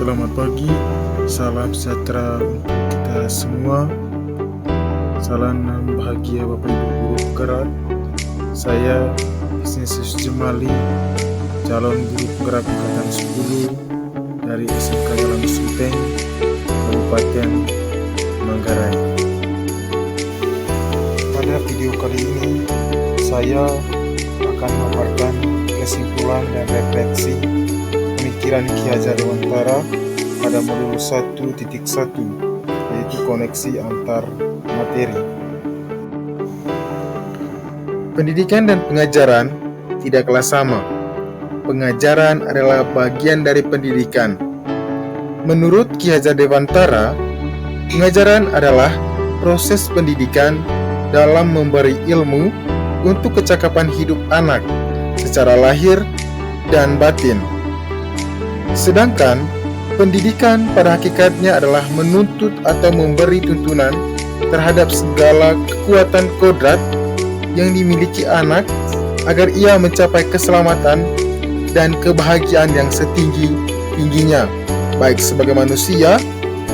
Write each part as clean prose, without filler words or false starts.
Selamat pagi, salam sejahtera untuk kita semua. Salam bahagia Bapak Ibu guru penggerak. Saya Ignatius Jemali, calon guru penggerak angkatan 10 dari SMK Dalam Suteng, Kabupaten Manggarai. Pada video kali ini, saya akan memaparkan kesimpulan dan refleksi pemikiran Ki Hajar Dewantara pada modul 1.1, yaitu koneksi antar materi. Pendidikan dan pengajaran tidaklah sama. Pengajaran adalah bagian dari pendidikan. Menurut Ki Hajar Dewantara, pengajaran adalah proses pendidikan dalam memberi ilmu untuk kecakapan hidup anak secara lahir dan batin. Sedangkan pendidikan pada hakikatnya adalah menuntut atau memberi tuntunan terhadap segala kekuatan kodrat yang dimiliki anak agar ia mencapai keselamatan dan kebahagiaan yang setinggi-tingginya, baik sebagai manusia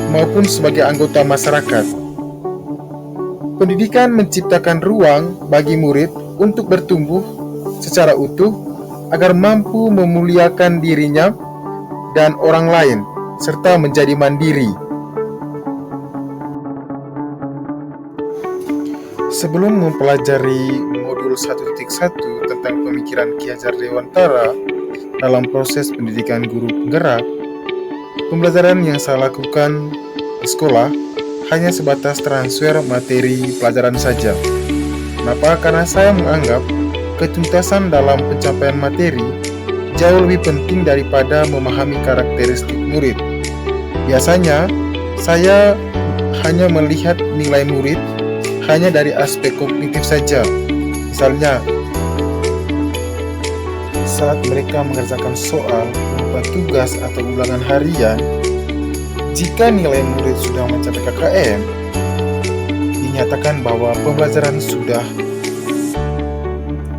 maupun sebagai anggota masyarakat. Pendidikan menciptakan ruang bagi murid untuk bertumbuh secara utuh agar mampu memuliakan dirinya dan orang lain, serta menjadi mandiri. Sebelum mempelajari modul 1.1 tentang pemikiran Ki Hajar Dewantara dalam proses pendidikan guru penggerak, pembelajaran yang saya lakukan di sekolah hanya sebatas transfer materi pelajaran saja. Kenapa? Karena saya menganggap ketuntasan dalam pencapaian materi jauh lebih penting daripada memahami karakteristik murid. Biasanya, saya hanya melihat nilai murid hanya dari aspek kognitif saja. Misalnya, saat mereka mengerjakan soal berupa tugas atau ulangan harian, jika nilai murid sudah mencapai KKM, dinyatakan bahwa pembelajaran sudah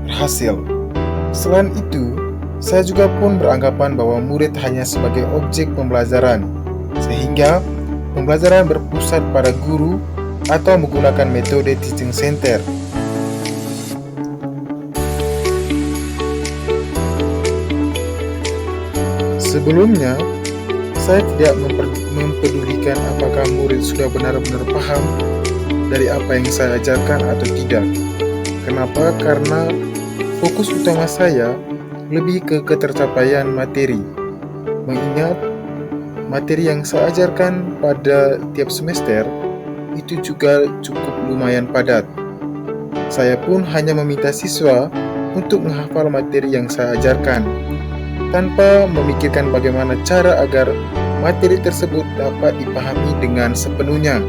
berhasil. Selain itu, saya juga pun beranggapan bahwa murid hanya sebagai objek pembelajaran, sehingga pembelajaran berpusat pada guru atau menggunakan metode teaching center. Sebelumnya, saya tidak mempedulikan apakah murid sudah benar-benar paham dari apa yang saya ajarkan atau tidak. Kenapa? Karena fokus utama saya lebih ke ketercapaian materi. Mengingat materi yang saya ajarkan pada tiap semester itu juga cukup lumayan padat. Saya pun hanya meminta siswa untuk menghafal materi yang saya ajarkan, tanpa memikirkan bagaimana cara agar materi tersebut dapat dipahami dengan sepenuhnya.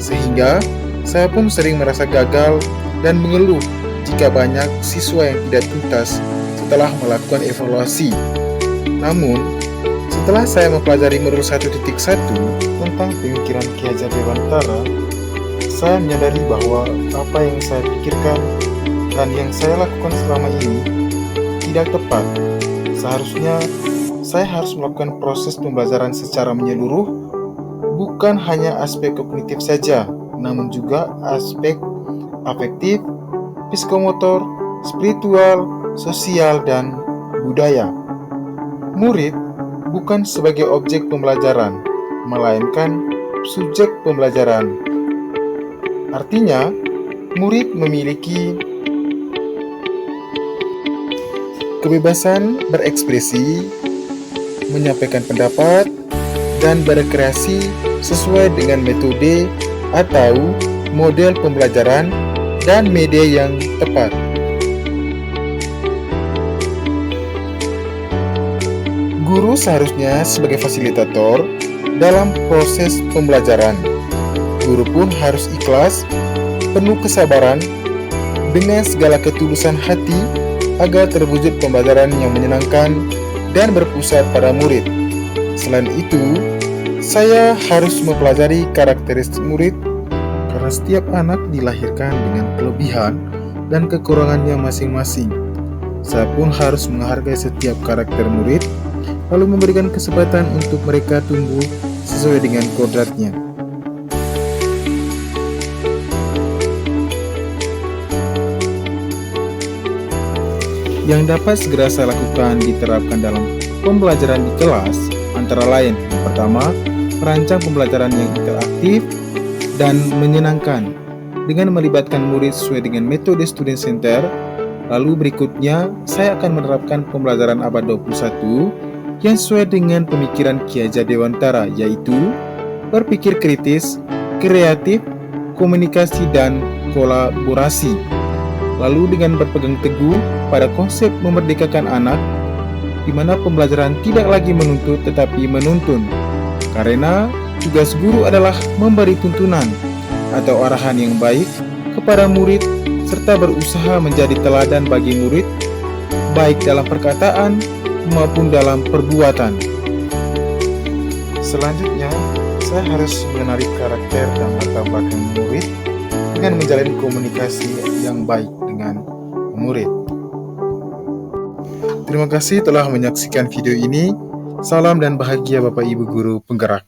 Sehingga saya pun sering merasa gagal dan mengeluh jika banyak siswa yang tidak tuntas setelah melakukan evaluasi. Namun, setelah saya mempelajari modul 1.1 tentang pemikiran Ki Hajar Dewantara, saya menyadari bahwa apa yang saya pikirkan dan yang saya lakukan selama ini tidak tepat. Seharusnya saya harus melakukan proses pembelajaran secara menyeluruh, bukan hanya aspek kognitif saja, namun juga aspek afektif, psikomotor, spiritual, sosial, dan budaya. Murid bukan sebagai objek pembelajaran, melainkan subjek pembelajaran. Artinya, murid memiliki kebebasan berekspresi, menyampaikan pendapat, dan berkreasi sesuai dengan metode atau model pembelajaran dan media yang tepat. Guru seharusnya sebagai fasilitator dalam proses pembelajaran. Guru pun harus ikhlas, penuh kesabaran, dengan segala ketulusan hati agar terwujud pembelajaran yang menyenangkan dan berpusat pada murid. Selain itu, saya harus mempelajari karakteristik murid karena setiap anak dilahirkan dengan kelebihan dan kekurangannya masing-masing. Saya pun harus menghargai setiap karakter murid lalu memberikan kesempatan untuk mereka tumbuh sesuai dengan kodratnya. Yang dapat segera saya lakukan diterapkan dalam pembelajaran di kelas antara lain: yang pertama, merancang pembelajaran yang interaktif dan menyenangkan dengan melibatkan murid sesuai dengan metode student center. Lalu berikutnya, saya akan menerapkan pembelajaran abad 21 yang sesuai dengan pemikiran Ki Hajar Dewantara, yaitu berpikir kritis, kreatif, komunikasi, dan kolaborasi. Lalu dengan berpegang teguh pada konsep memerdekakan anak, di mana pembelajaran tidak lagi menuntut tetapi menuntun. Karena tugas guru adalah memberi tuntunan atau arahan yang baik kepada murid, serta berusaha menjadi teladan bagi murid, baik dalam perkataan maupun dalam perbuatan. Selanjutnya, saya harus mengenali karakter dan latar belakang murid dengan menjalin komunikasi yang baik dengan murid. Terima kasih telah menyaksikan video ini. Salam dan bahagia Bapak Ibu Guru Penggerak.